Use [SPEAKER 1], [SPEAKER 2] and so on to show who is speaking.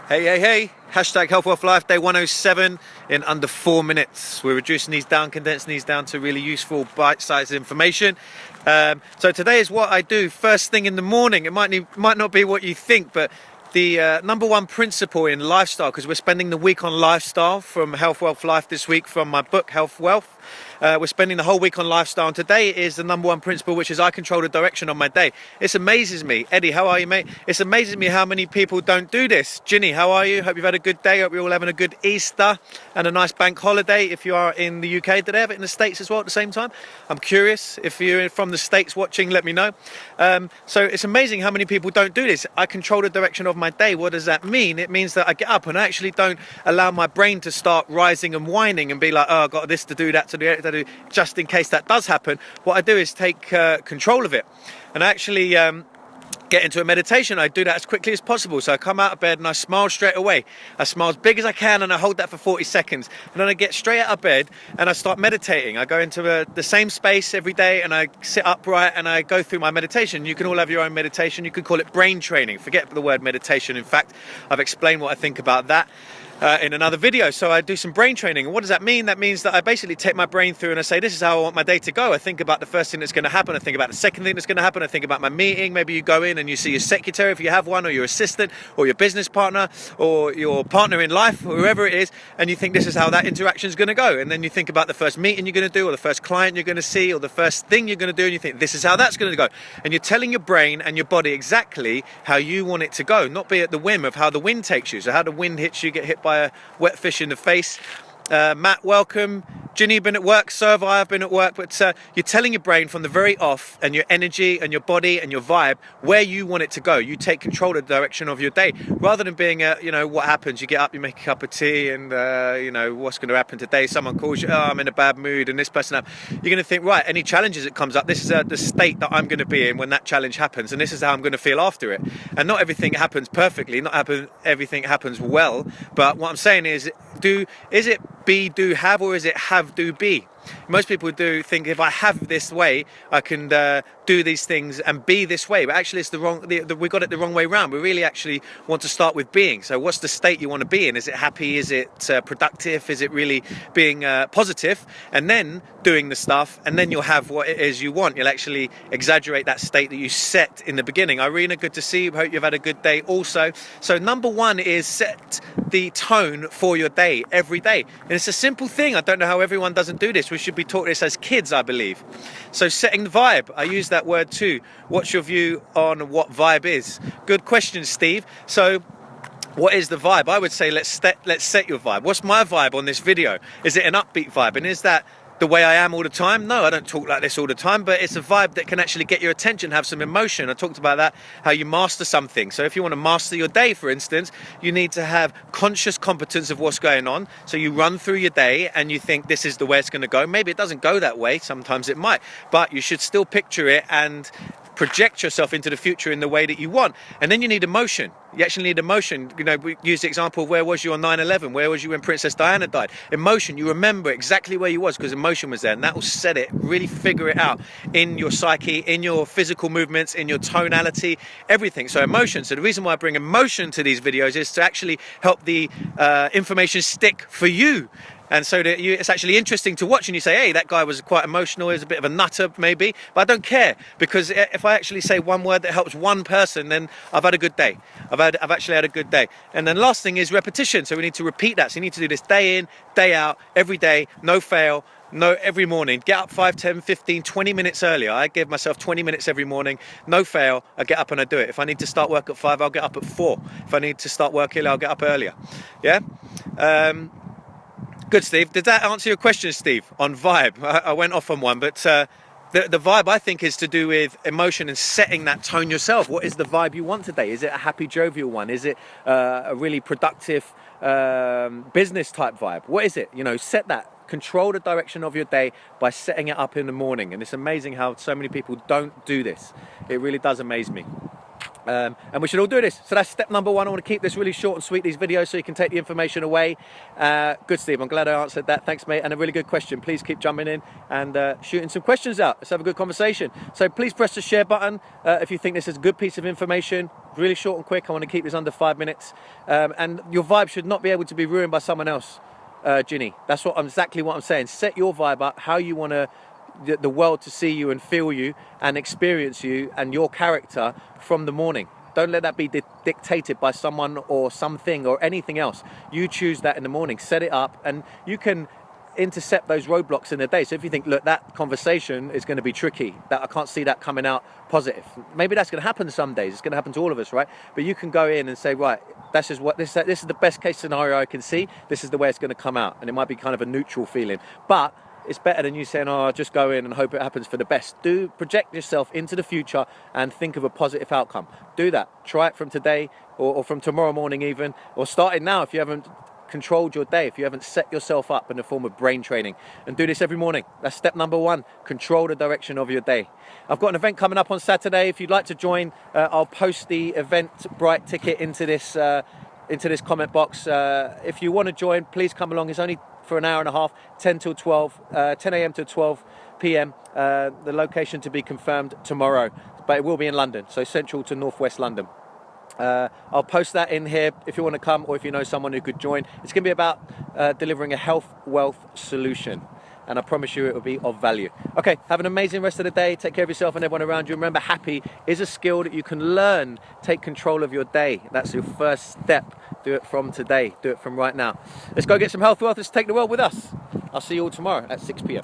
[SPEAKER 1] Hey, hashtag Health Wealth Life, day 107 in under 4 minutes. We're reducing these down, condensing these down to really useful bite-sized information. So today is what I do first thing in the morning. It might not be what you think, but the number one principle in lifestyle, because we're spending the week on lifestyle from Health Wealth Life this week from my book Health Wealth. We're spending the whole week on lifestyle, and today is the number one principle, which is I control the direction of my day. It amazes me. Eddie, how are you, mate? It amazes me how many people don't do this. Ginny, how are you? Hope you've had a good day. Hope you're all having a good Easter and a nice bank holiday. If you are in the UK, do they have it in the States as well at the same time? I'm curious. If you're from the States watching, let me know. So it's amazing how many people don't do this. I control the direction of my day. What does that mean? It means that I get up and I actually don't allow my brain to start rising and whining and be like, oh, I've got this to do, that to do, that to do, just in case that does happen. What I do is take control of it, and I actually get into a meditation. I do that as quickly as possible. So I come out of bed and I smile straight away. I smile as big as I can and I hold that for 40 seconds. And then I get straight out of bed and I start meditating. I go into the same space every day and I sit upright and I go through my meditation. You can all have your own meditation. You could call it brain training. Forget the word meditation. In fact, I've explained what I think about that in another video. So I do some brain training. And what does that mean? That means that I basically take my brain through and I say, this is how I want my day to go. I think about the first thing that's going to happen. I think about the second thing that's going to happen. I think about my meeting. Maybe you go in and you see your secretary, if you have one, or your assistant, or your business partner, or your partner in life, or whoever it is, and you think this is how that interaction is going to go. And then you think about the first meeting you're going to do, or the first client you're going to see, or the first thing you're going to do, and you think this is how that's going to go. And you're telling your brain and your body exactly how you want it to go, not be at the whim of how the wind takes you. So how the wind hits you, get hit by a wet fish in the face. Matt, welcome. Ginny, been at work. So have I. I've been at work. But you're telling your brain from the very off, and your energy and your body and your vibe, where you want it to go. You take control of the direction of your day, rather than being what happens. You get up, you make a cup of tea, and what's going to happen today. Someone calls you, oh, I'm in a bad mood, and this person up. You're going to think, right, any challenges that comes up, this is the state that I'm going to be in when that challenge happens, and this is how I'm going to feel after it. And not everything happens perfectly, everything happens well. But what I'm saying is it be, do, have, or is it have, do, be? Most people do think if I have this way, I can do these things and be this way. But actually, it's we got it the wrong way around. We really actually want to start with being. So what's the state you want to be in? Is it happy? Is it productive? Is it really being positive? And then doing the stuff, and then you'll have what it is you want. You'll actually exaggerate that state that you set in the beginning. Irina, good to see you. Hope you've had a good day also. So number one is set the tone for your day every day. And it's a simple thing. I don't know how everyone doesn't do this. We should be taught this as kids, I believe. So setting the vibe. I use that word too. What's your view on what vibe is? Good question, Steve. So what is the vibe? I would say let's set your vibe. What's my vibe on this video? Is it an upbeat vibe? And is that the way I am all the time? No, I don't talk like this all the time, but it's a vibe that can actually get your attention, have some emotion. I talked about that, how you master something. So if you want to master your day, for instance, you need to have conscious competence of what's going on. So you run through your day and you think this is the way it's going to go. Maybe it doesn't go that way. Sometimes it might, but you should still picture it and project yourself into the future in the way that you want. And then you need emotion. You actually need emotion. We use the example of where was you on 9/11? Where was you when Princess Diana died? Emotion. You remember exactly where you was because emotion was there, and that will set it. Really figure it out in your psyche, in your physical movements, in your tonality, everything. So emotion. So the reason why I bring emotion to these videos is to actually help the information stick for you. And so that it's actually interesting to watch, and you say, hey, that guy was quite emotional, he was a bit of a nutter maybe, but I don't care, because if I actually say one word that helps one person, then I've had a good day. I've actually had a good day. And then last thing is repetition. So we need to repeat that. So you need to do this day in, day out, every day, no fail. No, every morning. Get up 5, 10, 15, 20 minutes earlier. I give myself 20 minutes every morning. No fail. I get up and I do it. If I need to start work at 5, I'll get up at 4. If I need to start work early, I'll get up earlier. Yeah? Good, Steve. Did that answer your question, Steve, on vibe? I went off on one, but the vibe, I think, is to do with emotion and setting that tone yourself. What is the vibe you want today? Is it a happy, jovial one? Is it a really productive business type vibe? What is it? Set that. Control the direction of your day by setting it up in the morning. And it's amazing how so many people don't do this. It really does amaze me. And we should all do this. So that's step number one. I want to keep this really short and sweet, these videos, so you can take the information away. Good, Steve. I'm glad I answered that. Thanks, mate. And a really good question. Please keep jumping in and shooting some questions out. Let's have a good conversation. So please press the share button if you think this is a good piece of information. Really short and quick. I want to keep this under 5 minutes. And your vibe should not be able to be ruined by someone else, Ginny. That's exactly what I'm saying. Set your vibe up, how you want the world to see you and feel you and experience you and your character from the morning. Don't let that be dictated by someone or something or anything else. You choose that in the morning, set it up, and you can intercept those roadblocks in the day. So if you think, look, that conversation is going to be tricky, that I can't see that coming out positive, maybe that's going to happen some days. It's going to happen to all of us, right? But you can go in and say, right, this is the best case scenario I can see. This is the way it's going to come out, and it might be kind of a neutral feeling, but it's better than you saying, oh, I'll just go in and hope it happens for the best. Project yourself into the future and think of a positive outcome. Do that. Try it from today or from tomorrow morning even, or start it now if you haven't controlled your day, if you haven't set yourself up in the form of brain training. And do this every morning. That's step number one. Control the direction of your day. I've got an event coming up on Saturday. If you'd like to join, I'll post the Eventbrite ticket into this comment box. If you want to join, please come along. It's only for an hour and a half, 10 a.m. to 12 p.m. The location to be confirmed tomorrow, but it will be in London, so central to northwest London. I'll post that in here if you want to come, or if you know someone who could join. It's going to be about delivering a health wealth solution, and I promise you it will be of value. Okay, have an amazing rest of the day. Take care of yourself and everyone around you. Remember, happy is a skill that you can learn. Take control of your day. That's your first step. Do it from today. Do it from right now. Let's go get some health wealth. Let's take the world with us. I'll see you all tomorrow at 6 p.m.